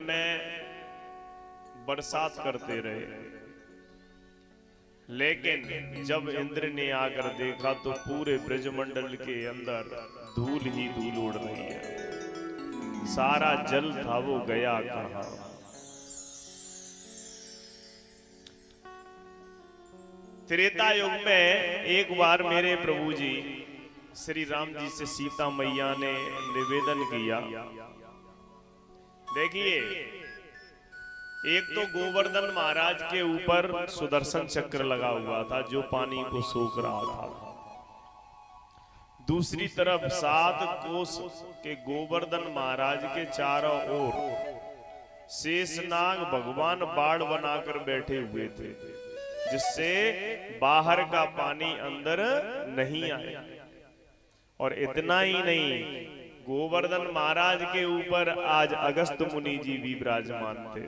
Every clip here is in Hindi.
में बरसात करते रहे, लेकिन जब इंद्र ने आकर देखा तो पूरे ब्रजमंडल के अंदर धूल ही धूल उड़ रही है। सारा जल था वो गया कहां। त्रेता युग में एक बार मेरे प्रभु जी श्री राम जी से सीता मैया ने निवेदन किया। देखिए, एक तो गोवर्धन महाराज के ऊपर सुदर्शन चक्र लगा हुआ था जो पानी को सोख रहा था। दूसरी तरफ 7 कोस के गोवर्धन महाराज के चारों ओर शेषनाग भगवान बाढ़ बनाकर बैठे हुए थे, जिससे बाहर का पानी अंदर नहीं आए। और इतना ही नहीं, गोवर्धन महाराज के ऊपर आज अगस्त मुनि जी भी विराजमान थे।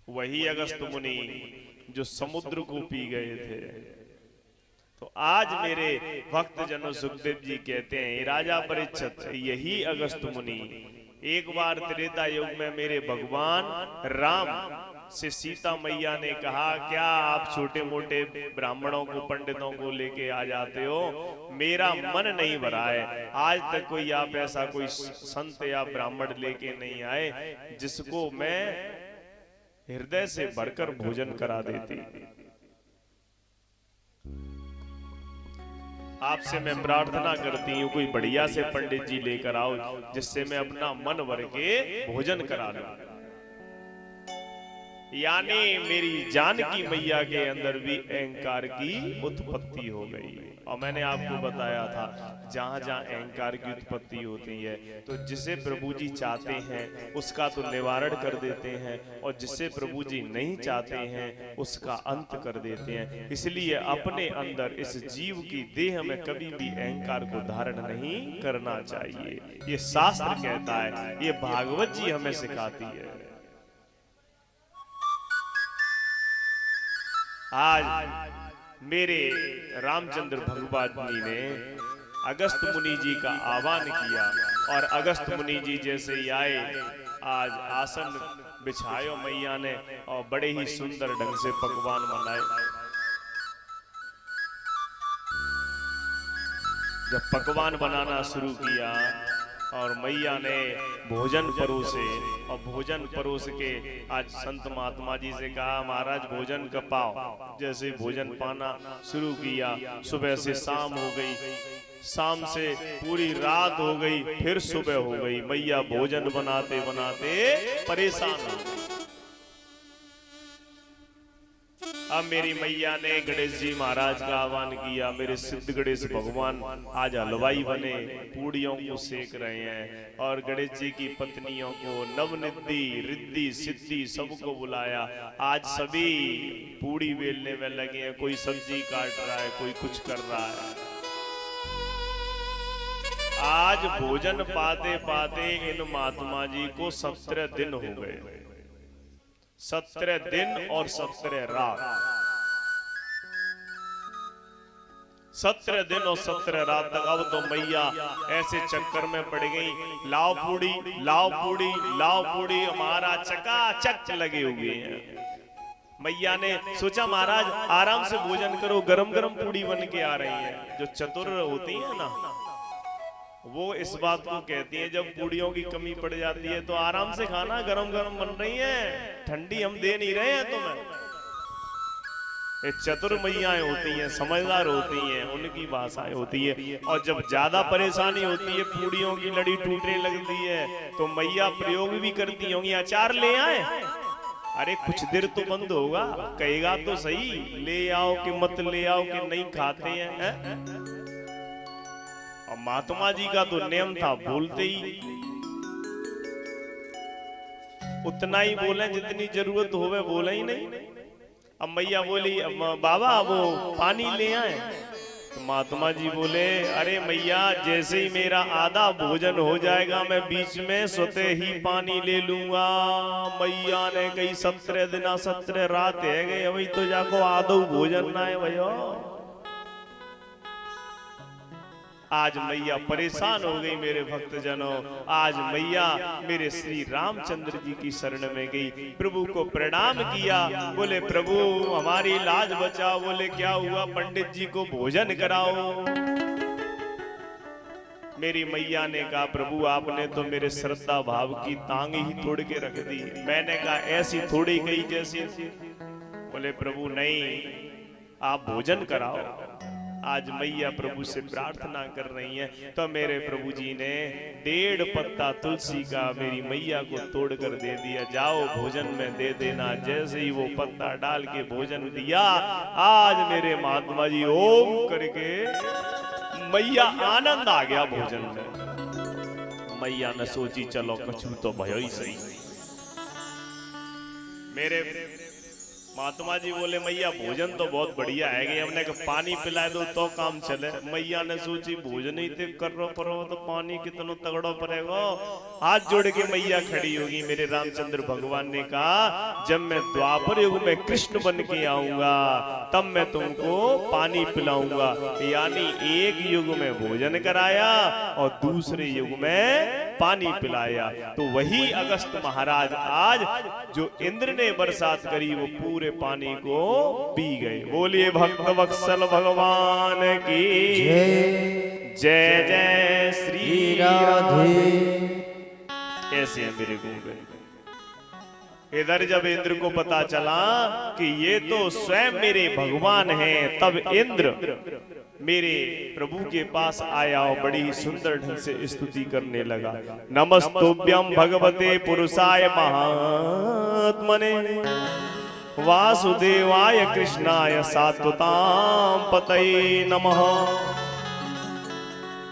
वही अगस्त मुनि जो समुद्र को पी गए थे। तो आज मेरे भक्त जनों सुखदेव जी कहते हैं, राजा परीक्षित, यही अगस्त मुनि एक बार त्रेता युग में मेरे भगवान राम से सीता मैया ने कहा, क्या आप छोटे मोटे ब्राह्मणों को पंडितों को लेके आ जाते हो, मेरा मन नहीं भरा है। आज तक कोई आप ऐसा कोई संत या ब्राह्मण लेके नहीं आए जिसको मैं हृदय से भरकर भोजन करा देती। आपसे मैं प्रार्थना करती हूँ, कोई बढ़िया से पंडित जी लेकर आओ जिससे मैं अपना मन भर के भोजन करा लूं। यानी मेरी जानकी मैया के अंदर भी अहंकार की उत्पत्ति हो गई। और मैंने आपको बताया था, जहां जहां अहंकार की उत्पत्ति होती है तो जिसे प्रभु जी चाहते हैं उसका तो निवारण कर देते हैं, और जिसे प्रभु जी नहीं चाहते हैं उसका अंत कर देते हैं। इसलिए अपने अंदर इस जीव की देह में कभी भी अहंकार को धारण नहीं करना चाहिए। ये शास्त्र कहता है, ये भागवत जी हमें सिखाती है। आज मेरे रामचंद्र भगवान जी ने अगस्त मुनि जी का आह्वान किया, और अगस्त मुनि जी जैसे ही आए, आज आसन बिछायो मैया ने और बड़े ही सुंदर ढंग से पकवान बनाए। जब पकवान बनाना शुरू किया और मैया ने भोजन परोसे, और भोजन परोस के आज संत महात्मा जी से कहा, महाराज भोजन का पाओ। जैसे भोजन पाना शुरू किया, सुबह से शाम हो गई, शाम से पूरी रात हो गई, फिर सुबह हो गई। मैया भोजन बनाते बनाते परेशान हो गई। अब मेरी मैया ने गणेश जी महाराज का आह्वान किया। मेरे सिद्ध गणेश भगवान आज हलवाई बने, पूड़ियों को सेक रहे हैं, और गणेश जी की पत्नियों को नवनिधि रिद्धि सिद्धि सबको बुलाया। आज सभी पूड़ी बेलने में लगे हैं, कोई सब्जी काट रहा है, कोई कुछ कर रहा है। आज भोजन पाते पाते इन महात्मा जी को 17 दिन हो गए। 17 दिन और 17 रात, 17 दिन और 17 रात तक। अब तो मैया ऐसे चक्कर में पड़ गई, लाओ पूड़ी लाओ पूड़ी लाओ पूड़ी, हमारा चकाचक लगे हुए हैं। मैया ने सोचा, महाराज आराम से भोजन करो, गरम गरम पूड़ी बन के आ रही है। जो चतुर होती है ना, वो इस बात को कहती है, जब पूड़ियों की कमी पड़ जाती है तो आराम से खाना, गरम गरम बन रही है, ठंडी हम दे नहीं रहे हैं तुम्हें। ये चतुर मैयाएं होती हैं, समझदार होती हैं, उनकी भाषाएं होती है। और जब ज्यादा परेशानी होती है, पूड़ियों की लड़ी टूटने लगती है, तो मैया प्रयोग भी करती होंगी, अचार ले आए। अरे कुछ देर तो बंद होगा, कहेगा तो सही, ले आओ कि मत ले आओ कि नहीं खाते हैं। और महात्मा जी का तो नियम था, बोलते ही उतना ही बोले जितनी जरूरत होवे, बोले ही नहीं। अब मैया बोली, बाबा वो पानी ले आए। तो महात्मा जी बोले, अरे मैया जैसे ही मेरा आधा भोजन हो जाएगा मैं बीच में स्वतः ही पानी ले लूंगा। मैया ने कही 17 दिन 17 रात है गई, अभी तो जाको आधो भोजन ना है भैया। आज मैया परेशान हो गई मेरे भक्तजनों। आज मैया मेरे श्री रामचंद्र जी की शरण में गई, प्रभु को प्रणाम किया। बोले प्रभु हमारी लाज बचाओ। बोले क्या हुआ? पंडित जी को भोजन कराओ। मेरी मैया ने कहा प्रभु आपने तो मेरे श्रद्धा भाव की तांग ही तोड़ के रख दी। मैंने कहा ऐसी थोड़ी गई जैसी। बोले प्रभु नहीं, आप भोजन कराओ। आज मैया प्रभु से प्रार्थना कर रही हैं, तो मेरे प्रभु जी ने 1.5 पत्ता तुलसी का मेरी मैया को तोड़कर दे दिया। जाओ भोजन में दे देना। जैसे ही वो पत्ता डाल के भोजन दिया, आज मेरे महात्मा जी ओम करके मैया आनंद आ गया भोजन में। मैया ने सोची चलो कछु तो भयो ही सही। मेरे महात्मा जी बोले मैया भोजन तो बहुत बढ़िया है कि हमने कहा पानी पिला दो तो काम चले। मैया ने सोची भोजन ही तो कर रो परो तो पानी कितना तगड़ो पड़ेगा। हाथ जोड़ के मैया खड़ी होगी। मेरे रामचंद्र भगवान ने कहा जब मैं द्वापर युग में कृष्ण बन के आऊंगा तब मैं तुमको पानी पिलाऊंगा। यानी एक युग में भोजन कराया और दूसरे युग में पानी पिलाया। तो वही अगस्त महाराज आज जो इंद्र ने बरसात करी वो पूरे पानी को पी गए। बोलिए भक्त वत्सल भगवान की जय जय श्री राधे। ऐसे है मेरे गोविंद। इधर जब इंद्र को पता चला कि ये तो स्वयं मेरे भगवान हैं, तब इंद्र मेरे प्रभु के पास आया और बड़ी ही सुंदर ढंग से स्तुति करने लगा। नमस्तुभ्यं भगवते पुरुषाय महात्मने वासुदेवाय कृष्णाय सात्वतां पतये नमः।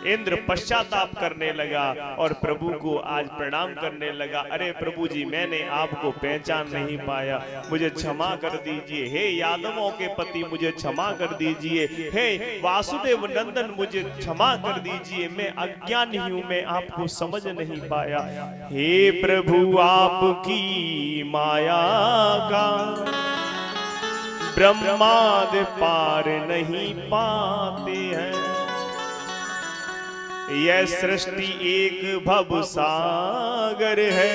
इंद्र पश्चाताप करने लगा और प्रभु को आज प्रणाम करने लगा। अरे प्रभु जी मैंने आपको पहचान नहीं पाया, मुझे क्षमा कर दीजिए। हे यादवों के पति मुझे क्षमा कर दीजिए। हे वासुदेव नंदन मुझे क्षमा कर दीजिए। मैं अज्ञानी हूँ, मैं आपको समझ नहीं पाया। हे प्रभु आपकी माया का ब्रह्मादि पार नहीं पाते हैं। यह सृष्टि एक भव सागर है,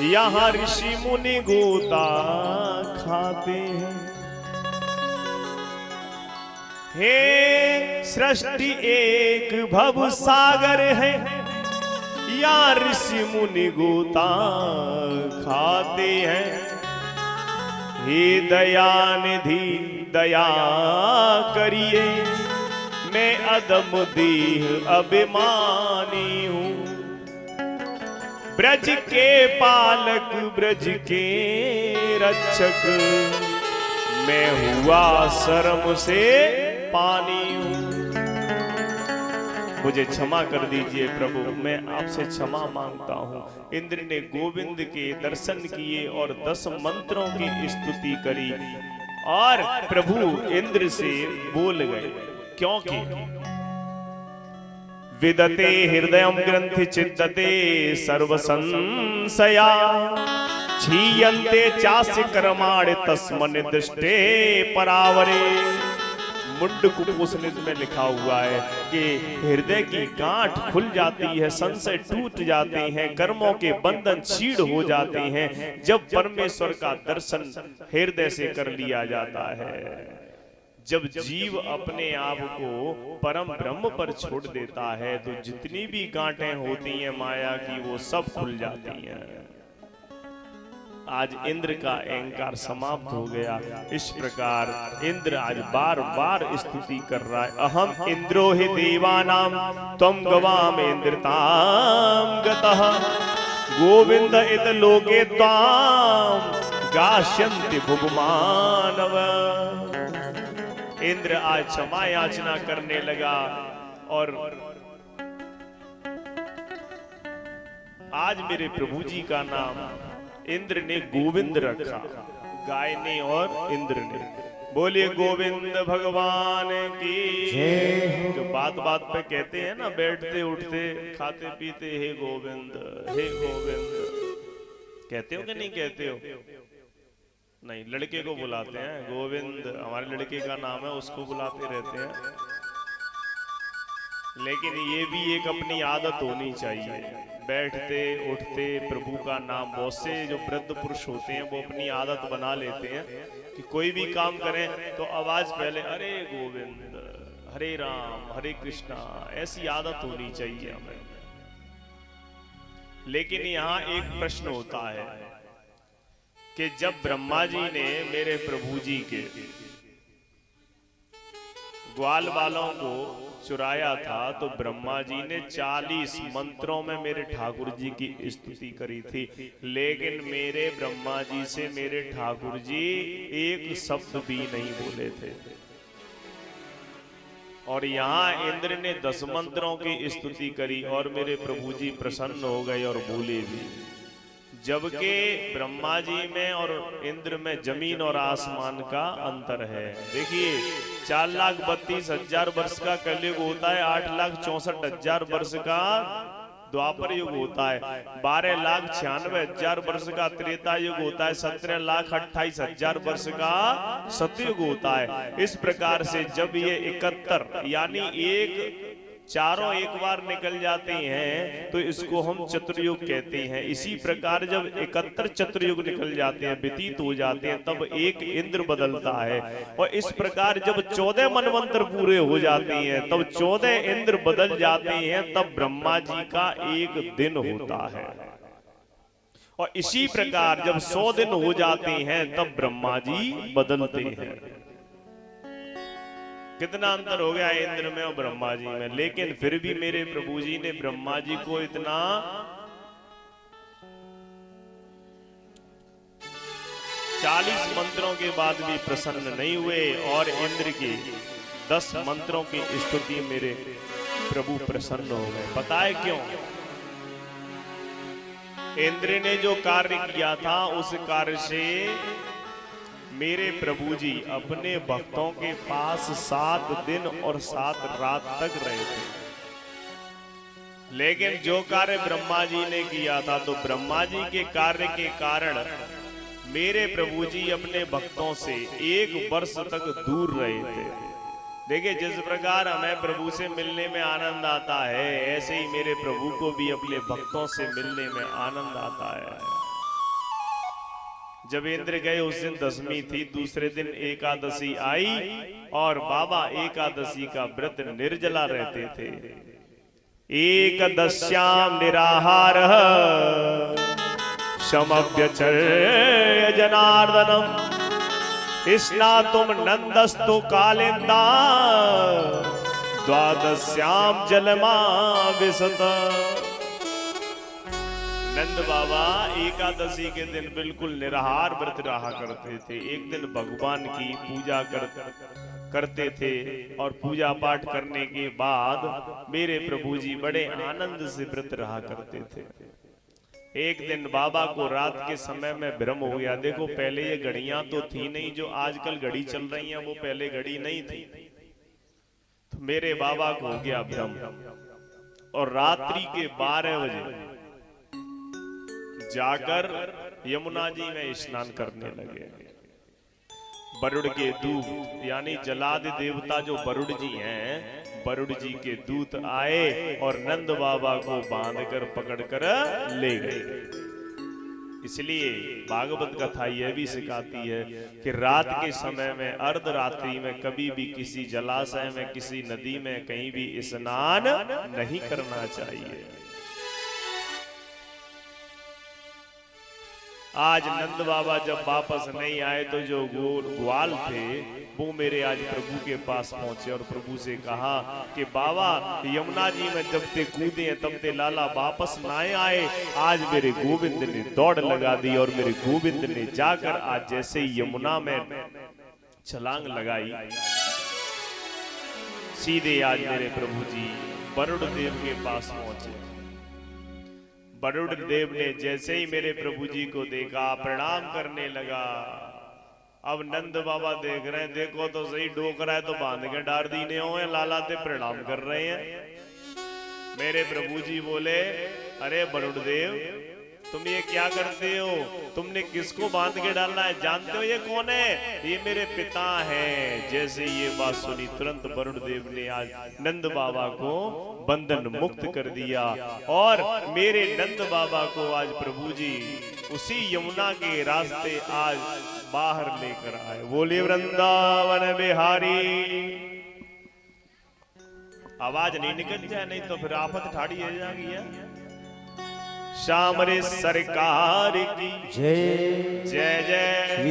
यहाँ ऋषि मुनि गोता खाते हैं। हे सृष्टि एक भव सागर है, यहाँ ऋषि मुनि गोता खाते हैं। हे दयानिधि दया करिए, मैं अदम देह अभिमानी हूँ। ब्रज के पालक ब्रज के रक्षक, मैं हुआ शर्म से पानी हूँ। मुझे क्षमा कर दीजिए प्रभु, मैं आपसे क्षमा मांगता हूँ। इंद्र ने गोविंद के दर्शन किए और 10 मंत्रों की स्तुति करी और प्रभु इंद्र से बोल गए, क्योंकि विदते हृदयं ग्रंथि चिद्दते सर्व संशया, क्षीयन्ते चास्य कर्माणि तस्मन् दृष्टे परावरे। मुंडकोपनिषद में लिखा हुआ है कि हृदय की गांठ खुल जाती है, संशय टूट जाते हैं, कर्मों के बंधन छीड़ हो जाते हैं जब परमेश्वर का दर्शन हृदय से कर लिया जाता है। जब जीव अपने आप को परम ब्रह्म पर छोड़ देता है तो जितनी भी गांठें होती हैं माया की वो सब खुल जाती हैं। आज इंद्र का अहंकार समाप्त हो गया। इस प्रकार इंद्र आज बार बार स्तुति कर रहा है। अहम इंद्रो हि देवानां त्वं गवाम इंद्रतां गतः, गोविंद इत लोके त्वां गास्यन्ति भुवमानव। इंद्र आज क्षमा याचना करने लगा और आज मेरे प्रभु जी का नाम इंद्र ने गोविंद रखा, गाय ने और इंद्र ने। बोलिए गोविंद भगवान की जय। जो बात बात पे कहते हैं ना, बैठते उठते खाते पीते, हे गोविंद हे गोविंद, कहते हो कि नहीं कहते हो? नहीं, लड़के को बुलाते हैं गोविंद, हमारे लड़के का नाम है, उसको बुलाते रहते हैं। लेकिन ये भी एक अपनी आदत होनी चाहिए, बैठते उठते प्रभु का नाम। बहुत से जो वृद्ध पुरुष होते हैं वो अपनी आदत बना लेते हैं कि कोई भी काम करें तो आवाज पहले हरे गोविंद हरे राम हरे कृष्णा, ऐसी आदत होनी चाहिए हमें। लेकिन यहाँ एक प्रश्न होता है कि जब ब्रह्मा जी ने मेरे प्रभु जी के ग्वाल वालों को चुराया था तो ब्रह्मा जी ने 40 मंत्रों में मेरे ठाकुर जी की स्तुति करी थी, लेकिन मेरे ब्रह्मा जी से मेरे ठाकुर जी एक शब्द भी नहीं बोले थे। और यहाँ इंद्र ने 10 मंत्रों की स्तुति करी और मेरे प्रभु जी प्रसन्न हो गए और बोले भी। जबकि ब्रह्मा जी में और इंद्र में जमीन और आसमान का अंतर है। देखिए 4,32,000 वर्ष का कलयुग होता है, 8,64,000 वर्ष का द्वापर युग होता है, 12,96,000 वर्ष का त्रेता युग होता है, 17,28,000 वर्ष का सतयुग होता है। इस प्रकार से जब ये 71 यानी एक चारों एक बार निकल जाते हैं तो इसको हम चतुर्युग कहते हैं। इसी प्रकार जब 71 चतुर्युग निकल जाते हैं, व्यतीत हो जाते हैं, तब एक इंद्र बदलता है। और इस प्रकार जब 14 मनवंतर पूरे हो जाते हैं तब 14 इंद्र बदल जाते हैं, तब ब्रह्मा जी का एक दिन होता है। और इसी प्रकार जब 100 दिन हो जाते हैं तब ब्रह्मा जी बदलते हैं। कितना अंतर हो गया इंद्र में और ब्रह्मा जी में। लेकिन फिर भी मेरे प्रभु जी ने ब्रह्मा जी को इतना 40 मंत्रों के बाद भी प्रसन्न नहीं हुए और इंद्र के 10 मंत्रों की स्तुति मेरे प्रभु प्रसन्न हो गए। पता है क्यों? इंद्र ने जो कार्य किया था उस कार्य से मेरे प्रभु जी अपने भक्तों के पास 7 दिन और 7 रात तक रहे थे। लेकिन जो कार्य ब्रह्मा जी ने किया था तो ब्रह्मा जी के कार्य के कारण मेरे प्रभु जी अपने भक्तों से 1 वर्ष तक दूर रहे थे। देखिए जिस प्रकार हमें प्रभु से मिलने में आनंद आता है, ऐसे ही मेरे प्रभु को भी अपने भक्तों से मिलने में आनंद आता है। जब इंद्र गए उस दिन 10वीं थी, दूसरे दिन एकादशी आई और बाबा एकादशी का व्रत निर्जला रहते थे। एकदश्याम निराहार समव्यचर्य जनार्दनम स्नातुम नंदस्तु कालिंदा द्वादश्याम जलमा विशत। नंद बाबा एकादशी के दिन बिल्कुल निराहार व्रत रहा करते थे। एक दिन भगवान की पूजा करते थे और पूजा पाठ करने के बाद मेरे प्रभु जी बड़े आनंद से व्रत रहा करते थे। एक दिन बाबा को रात के समय में भ्रम हो गया। देखो पहले ये घड़ियां तो थी नहीं, जो आजकल घड़ी चल रही हैं वो पहले घड़ी नहीं थी। तो मेरे बाबा को हो गया भ्रम और रात्रि के 12 बजे जाकर यमुना जी में स्नान करने लगे। वरुण के दूत यानी जलादि देवता जो वरुण जी हैं, वरुण जी के दूत आए और नंद बाबा को बांधकर पकड़कर ले गए। इसलिए भागवत कथा यह भी सिखाती है कि रात के समय में अर्धरात्रि में कभी भी किसी जलाशय में, किसी नदी में कहीं भी स्नान नहीं करना चाहिए। आज नंद बाबा जब वापस नहीं आए तो जो ग्वाल थे वो मेरे आज प्रभु के पास पहुंचे और प्रभु से कहा कि बाबा यमुना जी में जब ते कूदे हैं तब ते लाला वापस ना आए। आज मेरे गोविंद ने दौड़ लगा दी और मेरे गोविंद ने जाकर आज जैसे ही यमुना में छलांग लगाई, सीधे आज मेरे प्रभु जी वरुण देव के पास पहुंचे। वरुण देव ने जैसे ही मेरे प्रभु जी को देखा प्रणाम करने लगा। अब नंद बाबा देख रहे हैं, देखो तो सही डोकरा है तो बांध के डार दीने हो, लाला ते प्रणाम कर रहे हैं। मेरे प्रभु जी बोले, अरे वरुण देव तुम ये क्या करते हो, तुमने किसको बांध के डाला है, जानते हो ये कौन है, ये मेरे पिता हैं। जैसे ये बात सुनी तुरंत वरुण देव ने आज नंद बाबा को बंधन मुक्त कर दिया और मेरे नंद बाबा को आज प्रभु जी उसी यमुना के रास्ते आज बाहर लेकर आए। बोले वृंदावन बिहारी। आवाज नहीं निकल जाए, नहीं तो फिर आफत ठाड़ी है जाएगी है। श्याम रे सरकार की जय जय जय।